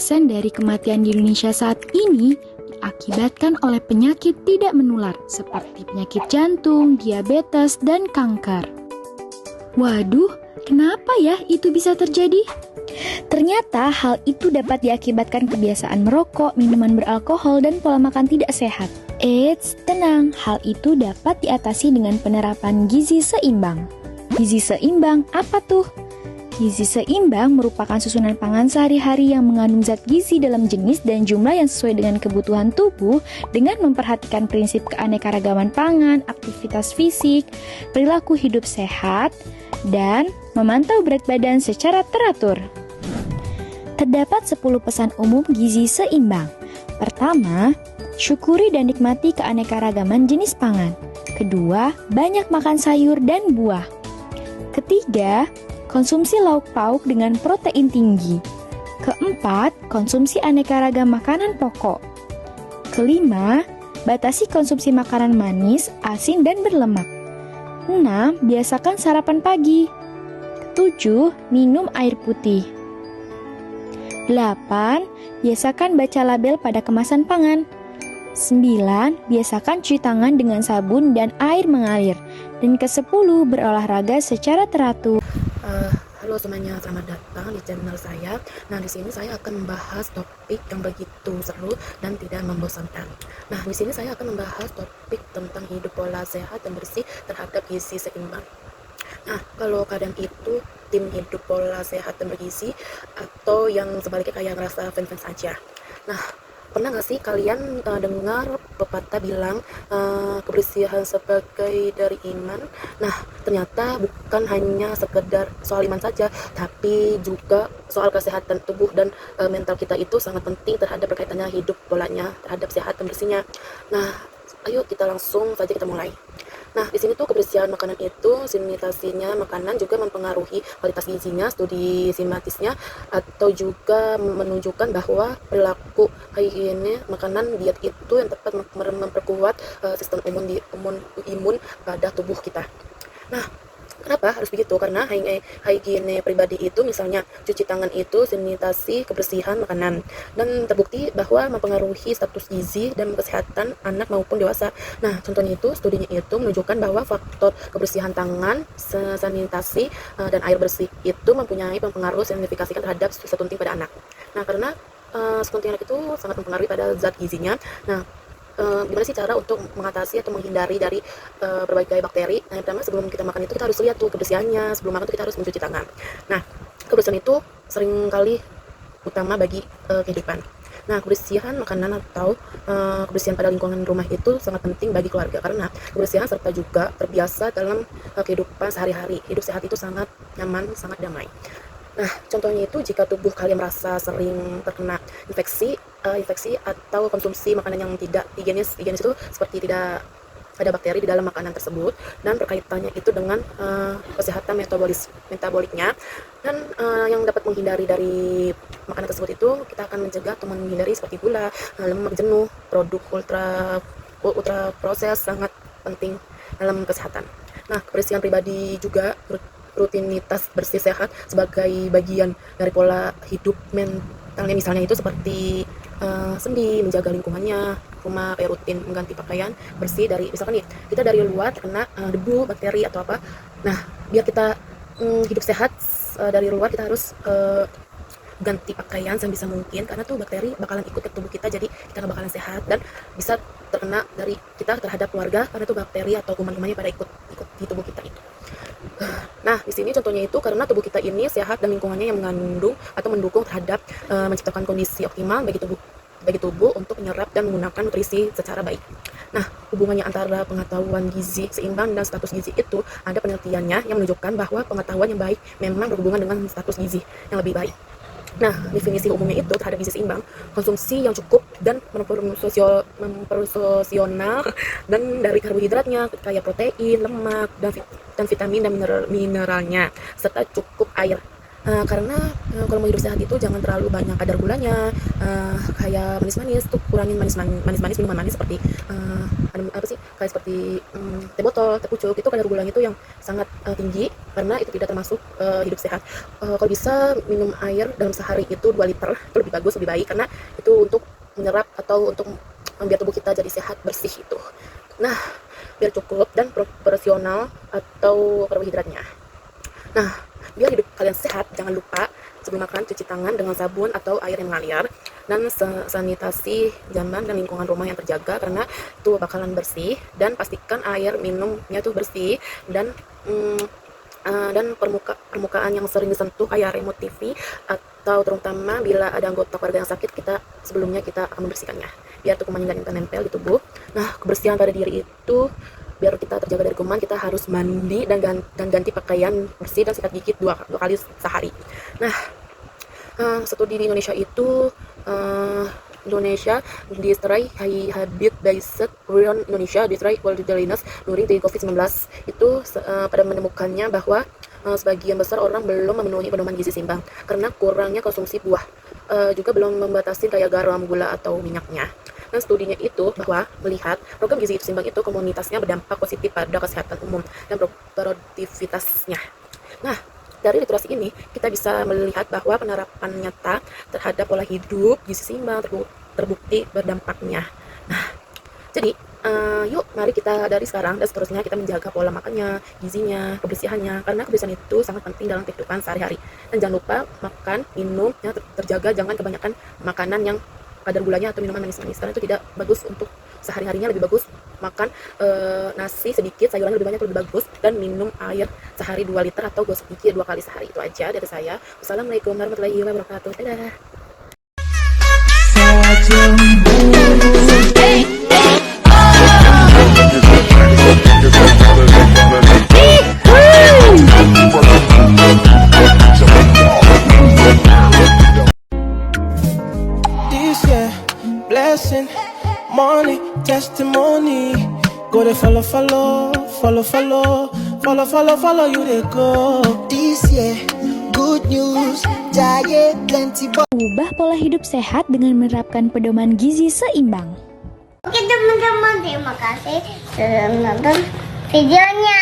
dari kematian di Indonesia saat ini diakibatkan oleh penyakit tidak menular seperti penyakit jantung, diabetes, dan kanker. Waduh, kenapa ya itu bisa terjadi? Ternyata hal itu dapat diakibatkan kebiasaan merokok, minuman beralkohol, dan pola makan tidak sehat. Eits, tenang, hal itu dapat diatasi dengan penerapan gizi seimbang. Gizi seimbang apa tuh? Gizi seimbang merupakan susunan pangan sehari-hari yang mengandung zat gizi dalam jenis dan jumlah yang sesuai dengan kebutuhan tubuh dengan memperhatikan prinsip keanekaragaman pangan, aktivitas fisik, perilaku hidup sehat, dan memantau berat badan secara teratur. Terdapat 10 pesan umum gizi seimbang. Pertama, syukuri dan nikmati keanekaragaman jenis pangan. Kedua, banyak makan sayur dan buah. Ketiga, konsumsi lauk pauk dengan protein tinggi. Keempat, konsumsi aneka ragam makanan pokok. Kelima, batasi konsumsi makanan manis, asin, dan berlemak. 6. Biasakan sarapan pagi. 7. Minum air putih. 8. Biasakan baca label pada kemasan pangan. 9. Biasakan cuci tangan dengan sabun dan air mengalir. Dan ke-10, berolahraga secara teratur. Halo semuanya, selamat datang di channel saya. Nah, di sini saya akan membahas topik yang begitu seru dan tidak membosankan. Nah, di sini saya akan membahas topik tentang hidup pola sehat dan bersih terhadap gizi seimbang. Nah, kalau kadang itu tim hidup pola sehat dan bergizi atau yang sebaliknya kayak ngerasa fans-fans aja. Nah, pernah gak sih kalian dengar pepatah bilang kebersihan sebagai dari iman? Nah, ternyata bukan hanya sekedar soal iman saja, tapi juga soal kesehatan tubuh dan mental kita itu sangat penting terhadap berkaitannya hidup polanya, terhadap sehat dan bersihnya. Nah, ayo kita langsung saja kita mulai. Nah, di sini tuh kebersihan makanan itu, sanitasinya makanan juga mempengaruhi kualitas gizinya, studi simatisnya, atau juga menunjukkan bahwa perilaku higienis makanan diet itu yang tepat memperkuat sistem imun pada tubuh kita. Nah, kenapa harus begitu? Karena higiene pribadi itu misalnya cuci tangan itu sanitasi kebersihan makanan dan terbukti bahwa mempengaruhi status gizi dan kesehatan anak maupun dewasa. Nah, contohnya itu studinya itu menunjukkan bahwa faktor kebersihan tangan, sanitasi dan air bersih itu mempunyai pengaruh signifikan terhadap stunting pada anak. Nah, karena stunting anak itu sangat mempengaruhi pada zat gizinya. Nah, gimana sih cara untuk mengatasi atau menghindari dari berbagai bakteri? Nah, yang pertama sebelum kita makan itu kita harus lihat tuh kebersihannya. Sebelum makan tuh kita harus mencuci tangan. Nah, kebersihan itu seringkali utama bagi kehidupan. Nah, kebersihan makanan atau kebersihan pada lingkungan rumah itu sangat penting bagi keluarga karena kebersihan serta juga terbiasa dalam kehidupan sehari-hari. Hidup sehat itu sangat nyaman, sangat damai. Nah, contohnya itu jika tubuh kalian merasa sering terkena infeksi atau konsumsi makanan yang tidak higienis itu seperti tidak ada bakteri di dalam makanan tersebut dan berkaitannya itu dengan kesehatan metaboliknya dan yang dapat menghindari dari makanan tersebut itu kita akan mencegah atau menghindari seperti gula, lemak jenuh, produk ultra proses sangat penting dalam kesehatan. Nah, kebersihan pribadi juga rutinitas bersih sehat sebagai bagian dari pola hidup mentalnya, misalnya itu seperti sendi, menjaga lingkungannya, rumah kayak rutin mengganti pakaian bersih dari misalkan nih kita dari luar terkena debu, bakteri atau apa. Nah, biar kita hidup sehat dari luar kita harus ganti pakaian sebisa mungkin karena tuh bakteri bakalan ikut ke tubuh kita, jadi kita nggak bakalan sehat dan bisa terkena dari kita terhadap keluarga karena tuh bakteri atau kuman-kumannya pada ikut di tubuh kita itu. Nah, di sini contohnya itu karena tubuh kita ini sehat dan lingkungannya yang mengandung atau mendukung terhadap menciptakan kondisi optimal bagi tubuh untuk menyerap dan menggunakan nutrisi secara baik. Nah, hubungannya antara pengetahuan gizi seimbang dan status gizi itu ada penelitiannya yang menunjukkan bahwa pengetahuan yang baik memang berhubungan dengan status gizi yang lebih baik. Nah, definisi umumnya itu terhadap gizi seimbang, konsumsi yang cukup dan memproporsional dan dari karbohidratnya kayak protein, lemak, dan vitamin dan mineralnya serta cukup air. Karena kalau mau hidup sehat itu jangan terlalu banyak kadar gulanya, kayak manis-manis tuh kurangin manis-manis minuman manis seperti apa sih kayak seperti teh botol, teh pucuk itu kadar gulanya itu yang sangat tinggi karena itu tidak termasuk hidup sehat. Kalau bisa minum air dalam sehari itu 2 liter itu lebih bagus, lebih baik karena itu untuk menyerap atau untuk biar tubuh kita jadi sehat bersih itu. Nah, biar cukup dan proporsional atau karbohidratnya. Nah, biar hidup kalian sehat, jangan lupa sebelum makan cuci tangan dengan sabun atau air yang mengalir dan sanitasi jamban dan lingkungan rumah yang terjaga karena itu bakalan bersih, dan pastikan air minumnya tuh bersih dan permukaan yang sering disentuh kayak remote TV atau terutama bila ada anggota keluarga yang sakit, sebelumnya kita akan membersihkannya biar tuh kuman nggak nempel di tubuh. Nah, kebersihan pada diri itu biar kita terjaga dari kuman, kita harus mandi dan ganti pakaian bersih dan sikat gigi dua kali sehari. Nah, studi di Indonesia itu Indonesia destroy habit-based Rion Indonesia destroy worldliness during the COVID-19 itu pada menemukannya bahwa sebagian besar orang belum memenuhi pedoman gizi seimbang karena kurangnya konsumsi buah, juga belum membatasi kayak garam, gula atau minyaknya. Dan studinya itu bahwa melihat program gizi seimbang itu komunitasnya berdampak positif pada kesehatan umum dan produktivitasnya. Nah, dari literasi ini kita bisa melihat bahwa penerapan nyata terhadap pola hidup gizi seimbang terbukti berdampaknya. Nah, jadi yuk mari kita dari sekarang dan seterusnya kita menjaga pola makannya, gizinya, kebersihannya, karena kebersihan itu sangat penting dalam kehidupan sehari-hari. Dan jangan lupa makan, minumnya terjaga, jangan kebanyakan makanan yang kadar gulanya atau minuman manis-manis karena itu tidak bagus untuk sehari-harinya. Lebih bagus makan nasi sedikit, sayurannya lebih banyak lebih bagus, dan minum air sehari 2 liter atau gosok gigi 2 kali sehari. Itu aja dari saya. Wassalamualaikum warahmatullahi wabarakatuh. Dadah. This year, blessing, money, testimony. Go to follow you they go. This year, good news, jaya plenty. Ubah pola hidup sehat dengan menerapkan pedoman gizi seimbang. Oke teman-teman, terima kasih sudah menonton videonya.